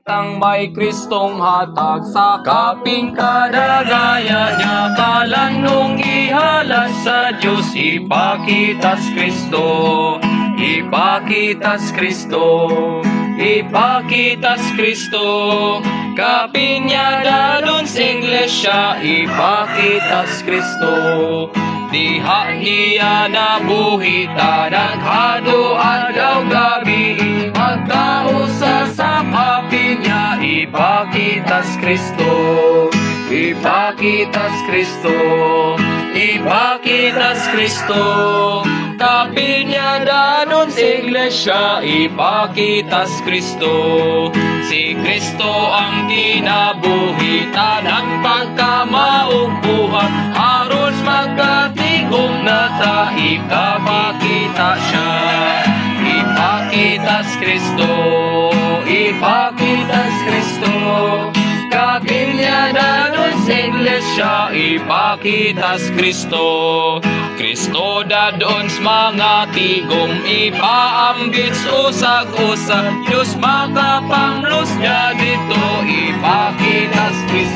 Ang may Kristong hatag sa kaping kadagaya niya, kalan nung ihalas sa Diyos, ipakitas Kristo, ipakitas Kristo, ipakitas Kristo. Kaping niya dalon sa iglesia, ipakitas Kristo. Diha niya nabuhita, naghado adlaw gabi, magkausa sa kaping niya, ipakitas Kristo, ipakitas Kristo, ipakitas Kristo. Kaping niya danon sa iglesia, ipakitas Kristo. Si Kristo ang kinabuhitan, ang pagkamaugpuhan, aron magkatigom na ta, ipakita siya. Ipakitas Kristo, ipakitas Kristo. Kaping niya danon sa iglesia, ipakitas Kristo. Kristo dadon sa mga tigom, ipaambit usag-usag, Diyos makapanglos niya dito, ipakitas Kristo.